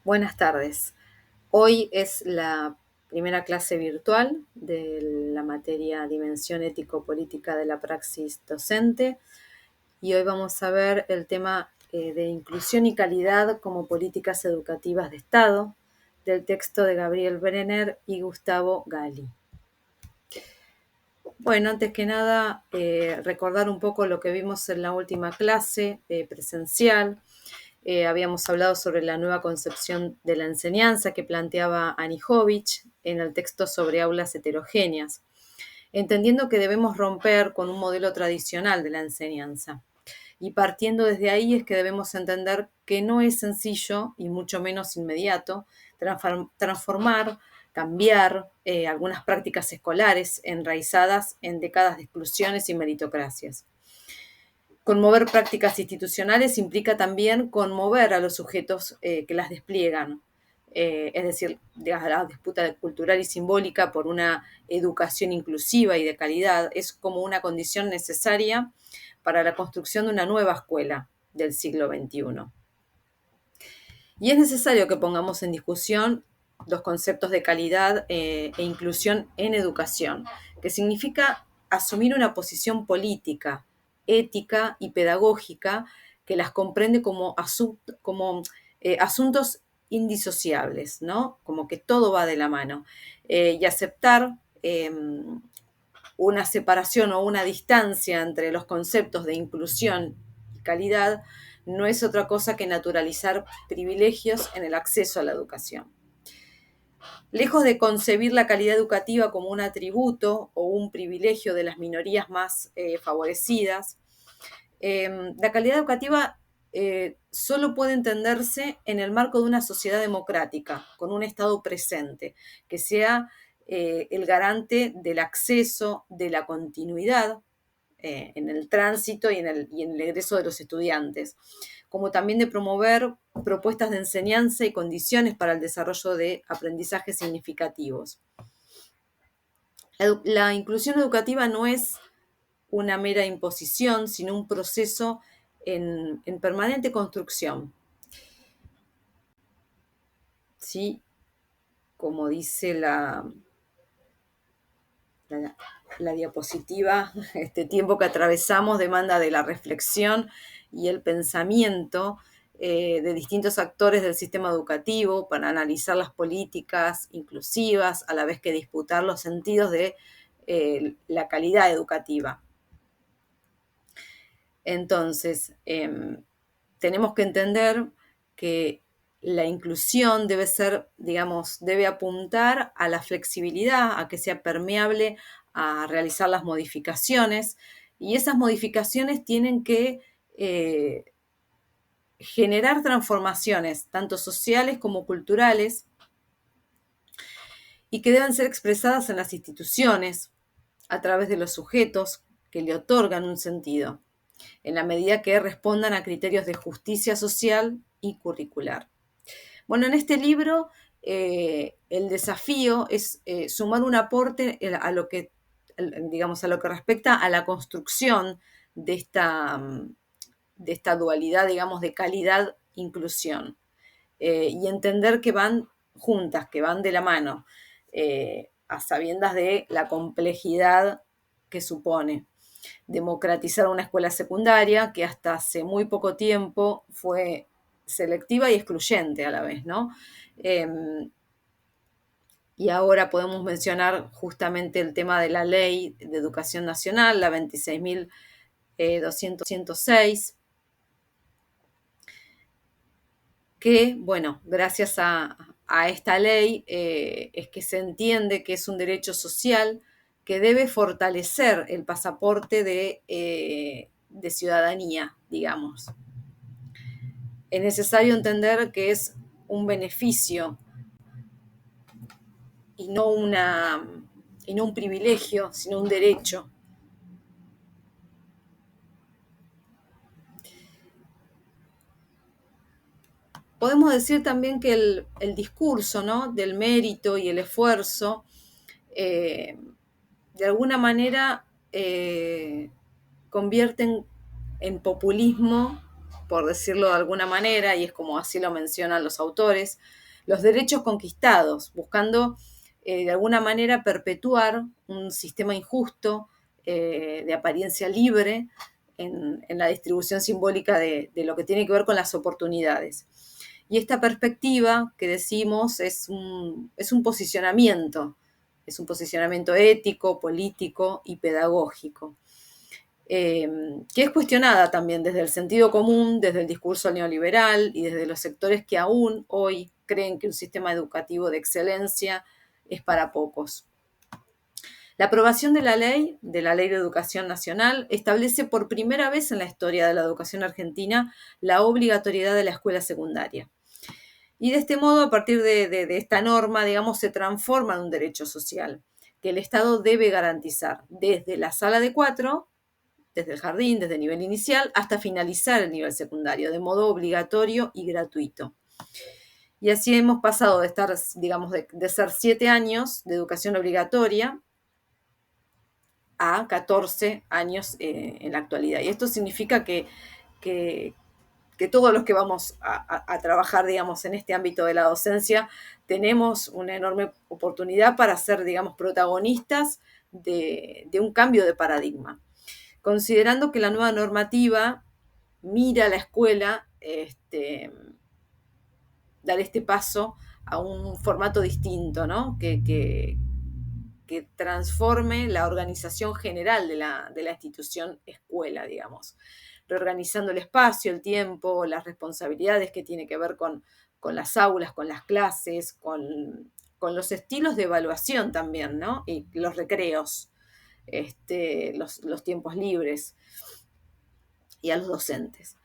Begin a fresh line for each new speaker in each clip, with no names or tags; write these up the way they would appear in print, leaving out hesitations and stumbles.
Buenas tardes. Hoy es la primera clase virtual de la materia Dimensión ético-política de la praxis docente y hoy vamos a ver el tema de inclusión y calidad como políticas educativas de Estado del texto de Gabriel Brenner y Gustavo Gali. Bueno, antes que nada, recordar un poco lo que vimos en la última clase presencial. Habíamos hablado sobre la nueva concepción de la enseñanza que planteaba Anijovic en el texto sobre aulas heterogéneas, entendiendo que debemos romper con un modelo tradicional de la enseñanza. Y partiendo desde ahí es que debemos entender que no es sencillo y mucho menos inmediato transformar, cambiar algunas prácticas escolares enraizadas en décadas de exclusiones y meritocracias. Conmover prácticas institucionales implica también conmover a los sujetos que las despliegan, es decir, la disputa cultural y simbólica por una educación inclusiva y de calidad es como una condición necesaria para la construcción de una nueva escuela del siglo XXI. Y es necesario que pongamos en discusión los conceptos de calidad e inclusión en educación, que significa asumir una posición política, ética y pedagógica que las comprende como asuntos indisociables, ¿no? Como que todo va de la mano. Y aceptar una separación o una distancia entre los conceptos de inclusión y calidad no es otra cosa que naturalizar privilegios en el acceso a la educación. Lejos de concebir la calidad educativa como un atributo o un privilegio de las minorías más favorecidas, la calidad educativa solo puede entenderse en el marco de una sociedad democrática, con un Estado presente, que sea el garante del acceso, de la continuidad en el tránsito y en el egreso de los estudiantes, como también de promover propuestas de enseñanza y condiciones para el desarrollo de aprendizajes significativos. La inclusión educativa no es una mera imposición, sino un proceso en permanente construcción. ¿Sí? Como dice la diapositiva, este tiempo que atravesamos demanda de la reflexión y el pensamiento de distintos actores del sistema educativo para analizar las políticas inclusivas, a la vez que disputar los sentidos de la calidad educativa. Entonces, tenemos que entender que la inclusión debe ser, digamos, debe apuntar a la flexibilidad, a que sea permeable a realizar las modificaciones, y esas modificaciones tienen que generar transformaciones, tanto sociales como culturales, y que deben ser expresadas en las instituciones, a través de los sujetos que le otorgan un sentido, en la medida que respondan a criterios de justicia social y curricular. Bueno, en este libro el desafío es sumar un aporte a lo que, digamos, a lo que respecta a la construcción de esta dualidad, digamos, de calidad-inclusión y entender que van juntas, que van de la mano, a sabiendas de la complejidad que supone democratizar una escuela secundaria que hasta hace muy poco tiempo fue selectiva y excluyente a la vez, ¿no? Y ahora podemos mencionar justamente el tema de la Ley de Educación Nacional, la 26.206, que, bueno, gracias a esta ley es que se entiende que es un derecho social que debe fortalecer el pasaporte de ciudadanía, digamos. Es necesario entender que es un beneficio y no un privilegio, sino un derecho. Podemos decir también que el discurso, ¿no?, del mérito y el esfuerzo, de alguna manera convierten en populismo por decirlo de alguna manera, y es como así lo mencionan los autores, los derechos conquistados, buscando de alguna manera perpetuar un sistema injusto, de apariencia libre, en la distribución simbólica de lo que tiene que ver con las oportunidades. Y esta perspectiva que decimos es un posicionamiento ético, político y pedagógico, que es cuestionada también desde el sentido común, desde el discurso neoliberal y desde los sectores que aún hoy creen que un sistema educativo de excelencia es para pocos. La aprobación de la Ley de Educación Nacional, establece por primera vez en la historia de la educación argentina la obligatoriedad de la escuela secundaria. Y de este modo, a partir de esta norma, digamos, se transforma en un derecho social que el Estado debe garantizar desde la sala de 4, desde el jardín, desde el nivel inicial, hasta finalizar el nivel secundario, de modo obligatorio y gratuito. Y así hemos pasado de estar, digamos, de ser 7 años de educación obligatoria a 14 años en la actualidad. Y esto significa que todos los que vamos a trabajar, digamos, en este ámbito de la docencia, tenemos una enorme oportunidad para ser, digamos, protagonistas de un cambio de paradigma. Considerando que la nueva normativa mira a la escuela, dar este paso a un formato distinto, ¿no? Que transforme la organización general de la institución escuela, digamos, reorganizando el espacio, el tiempo, las responsabilidades que tiene que ver con las aulas, con las clases, con los estilos de evaluación también, ¿no? Y los recreos, los tiempos libres, y a los docentes,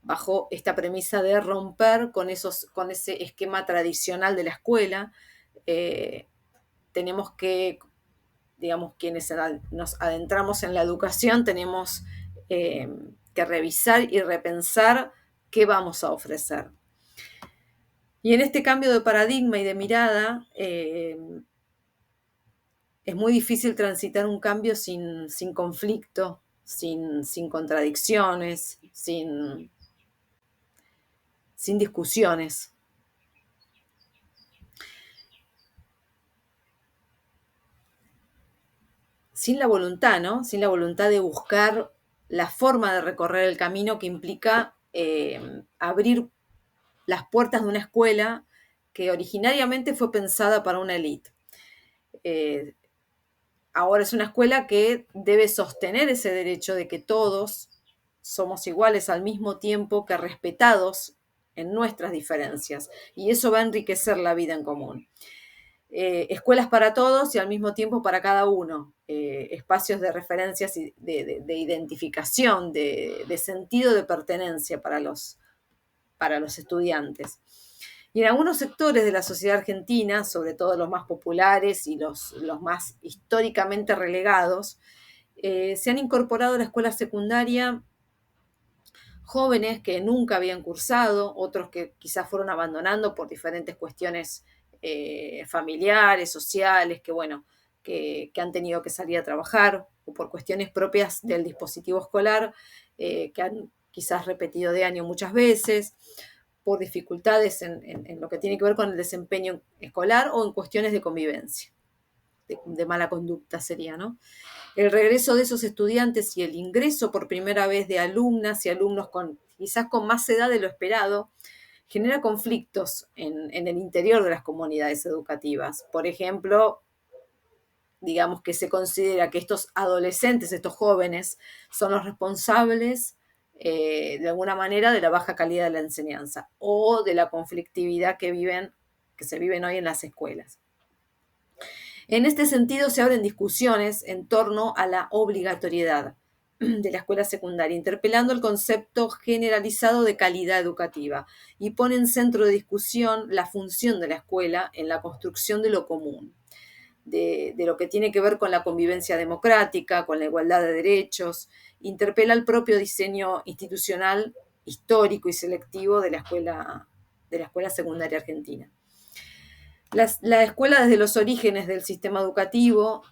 bajo esta premisa de romper con ese esquema tradicional de la escuela. Tenemos que, digamos, quienes nos adentramos en la educación, tenemos que revisar y repensar qué vamos a ofrecer. Y en este cambio de paradigma y de mirada, es muy difícil transitar un cambio sin conflicto, sin contradicciones, sin discusiones. Sin la voluntad, ¿no? Sin la voluntad de buscar la forma de recorrer el camino que implica abrir las puertas de una escuela que originariamente fue pensada para una élite. Ahora es una escuela que debe sostener ese derecho de que todos somos iguales al mismo tiempo que respetados en nuestras diferencias. Y eso va a enriquecer la vida en común. Escuelas para todos y al mismo tiempo para cada uno, espacios de referencias y de identificación, de sentido de pertenencia para los estudiantes. Y en algunos sectores de la sociedad argentina, sobre todo los más populares y los más históricamente relegados, se han incorporado a la escuela secundaria jóvenes que nunca habían cursado, otros que quizás fueron abandonando por diferentes cuestiones familiares, sociales, que han tenido que salir a trabajar, o por cuestiones propias del dispositivo escolar, que han quizás repetido de año muchas veces, por dificultades en lo que tiene que ver con el desempeño escolar o en cuestiones de convivencia, de mala conducta sería, ¿no? El regreso de esos estudiantes y el ingreso por primera vez de alumnas y alumnos quizás con más edad de lo esperado, genera conflictos en el interior de las comunidades educativas. Por ejemplo, digamos que se considera que estos adolescentes, estos jóvenes, son los responsables de alguna manera de la baja calidad de la enseñanza o de la conflictividad que se viven hoy en las escuelas. En este sentido, se abren discusiones en torno a la obligatoriedad de la escuela secundaria, interpelando el concepto generalizado de calidad educativa y pone en centro de discusión la función de la escuela en la construcción de lo común, de lo que tiene que ver con la convivencia democrática, con la igualdad de derechos, interpela el propio diseño institucional, histórico y selectivo de la escuela secundaria argentina. La escuela, desde los orígenes del sistema educativo,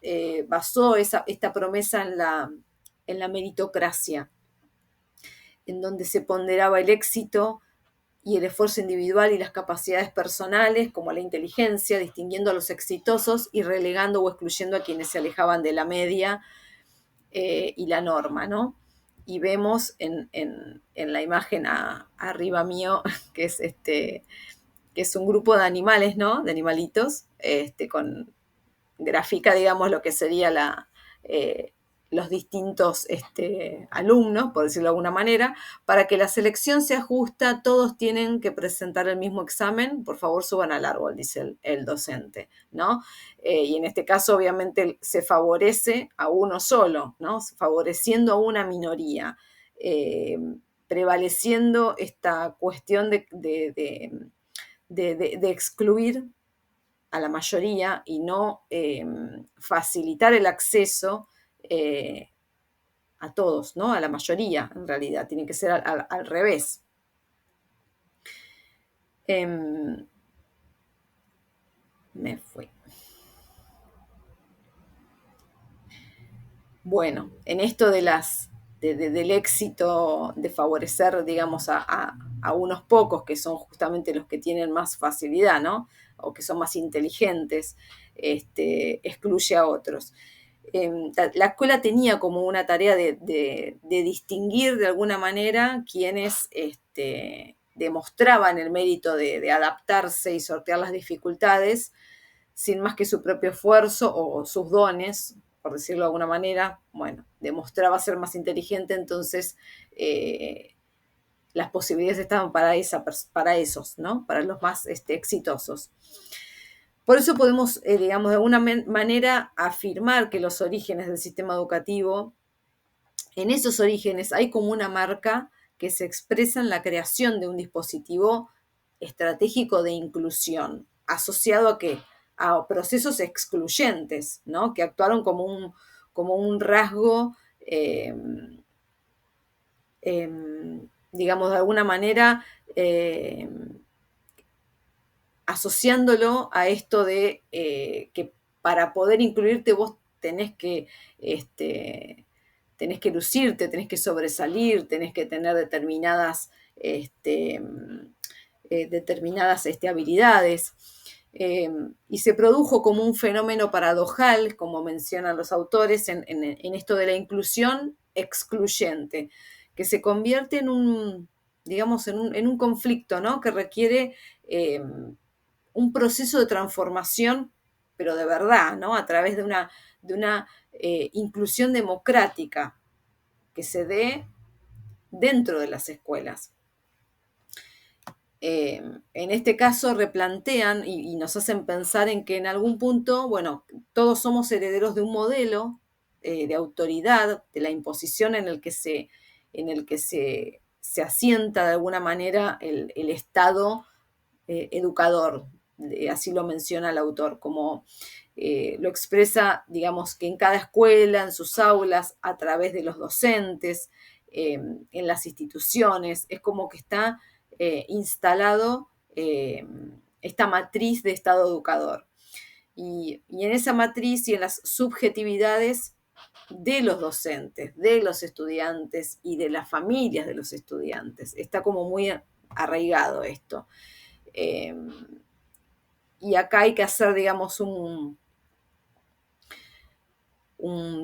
basó esta promesa en la meritocracia. en donde se ponderaba el éxito y el esfuerzo individual y las capacidades personales, como la inteligencia, distinguiendo a los exitosos y relegando o excluyendo a quienes se alejaban de la media y la norma, ¿no? Y vemos en la imagen arriba mío, que es que es un grupo de animales, ¿no? De animalitos, con grafica, digamos, lo que sería los distintos alumnos, por decirlo de alguna manera. Para que la selección sea justa, todos tienen que presentar el mismo examen. Por favor, suban al árbol, dice el docente, ¿no? Y en este caso, obviamente, se favorece a uno solo, ¿no? Favoreciendo a una minoría, prevaleciendo esta cuestión de excluir a la mayoría y no facilitar el acceso a todos, ¿no? A la mayoría, en realidad, tiene que ser al revés. Me fui. Bueno, en esto del éxito, de favorecer, digamos, a unos pocos que son justamente los que tienen más facilidad, ¿no? O que son más inteligentes, excluye a otros. La escuela tenía como una tarea de distinguir de alguna manera quienes demostraban el mérito de adaptarse y sortear las dificultades sin más que su propio esfuerzo o sus dones, por decirlo de alguna manera. Bueno, demostraba ser más inteligente, entonces las posibilidades estaban para esos, ¿no? Para los más exitosos. Por eso podemos, digamos, de alguna manera afirmar que los orígenes del sistema educativo, en esos orígenes hay como una marca que se expresa en la creación de un dispositivo estratégico de inclusión, asociado a qué? A procesos excluyentes, ¿no? Que actuaron como un rasgo, digamos, de alguna manera, asociándolo a esto de que para poder incluirte vos tenés que lucirte, tenés que sobresalir, tenés que tener determinadas habilidades. Y se produjo como un fenómeno paradojal, como mencionan los autores, en esto de la inclusión excluyente, que se convierte digamos, en un conflicto, ¿no? Que requiere un proceso de transformación, pero de verdad, ¿no? A través de una inclusión democrática que se dé dentro de las escuelas. En este caso replantean y nos hacen pensar en que en algún punto, bueno, todos somos herederos de un modelo de autoridad, de la imposición en el que se asienta de alguna manera el Estado educador, así lo menciona el autor, como lo expresa, digamos, que en cada escuela, en sus aulas, a través de los docentes, en las instituciones, es como que está instalado esta matriz de Estado educador. Y en esa matriz y en las subjetividades de los docentes, de los estudiantes y de las familias de los estudiantes. Está como muy arraigado esto. Y acá hay que hacer, digamos,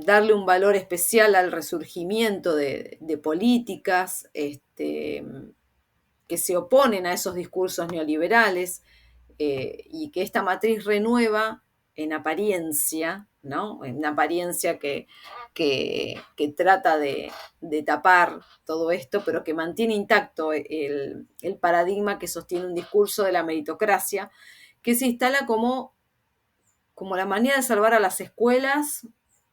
darle un valor especial al resurgimiento de políticas que se oponen a esos discursos neoliberales y que esta matriz renueva en apariencia, ¿no? En una apariencia que trata de tapar todo esto, pero que mantiene intacto el paradigma que sostiene un discurso de la meritocracia, que se instala como la manera de salvar a las escuelas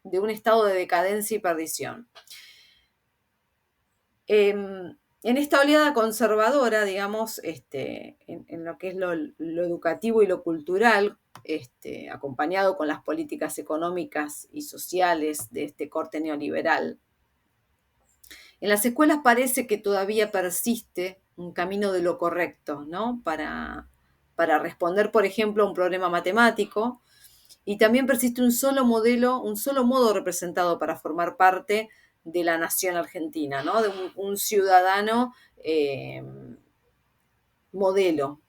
de un estado de decadencia y perdición. En esta oleada conservadora, digamos, en lo que es lo educativo y lo cultural, acompañado con las políticas económicas y sociales de este corte neoliberal, en las escuelas parece que todavía persiste un camino de lo correcto, ¿no? Para responder, por ejemplo, a un problema matemático, y también persiste un solo modelo, un solo modo representado para formar parte de la nación argentina, ¿no? De un ciudadano modelo.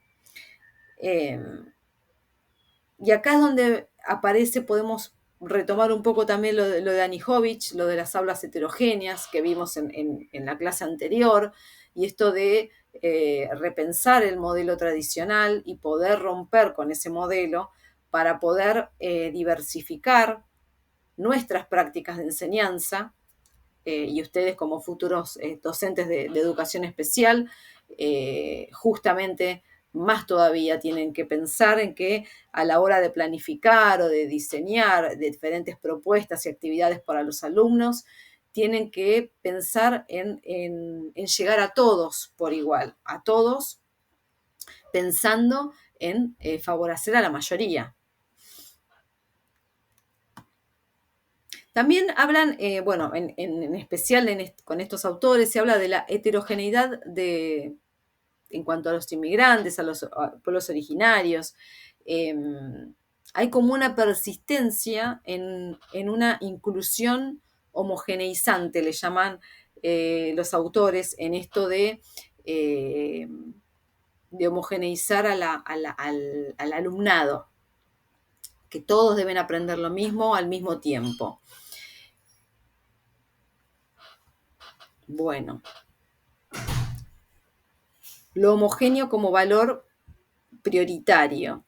Y acá es donde aparece, podemos retomar un poco también lo de Anijovic, lo de las aulas heterogéneas que vimos en la clase anterior, y esto de repensar el modelo tradicional y poder romper con ese modelo para poder diversificar nuestras prácticas de enseñanza, y ustedes como futuros docentes de educación especial, justamente más todavía tienen que pensar en que a la hora de planificar o de diseñar diferentes propuestas y actividades para los alumnos, tienen que pensar en llegar a todos por igual, a todos pensando en favorecer a la mayoría. También hablan, bueno, en especial con estos autores, se habla de la heterogeneidad en cuanto a los inmigrantes, a los pueblos originarios. Eh, Hay como una persistencia en una inclusión homogeneizante, le llaman los autores, en esto de homogeneizar al alumnado, que todos deben aprender lo mismo al mismo tiempo. Bueno, lo homogéneo como valor prioritario.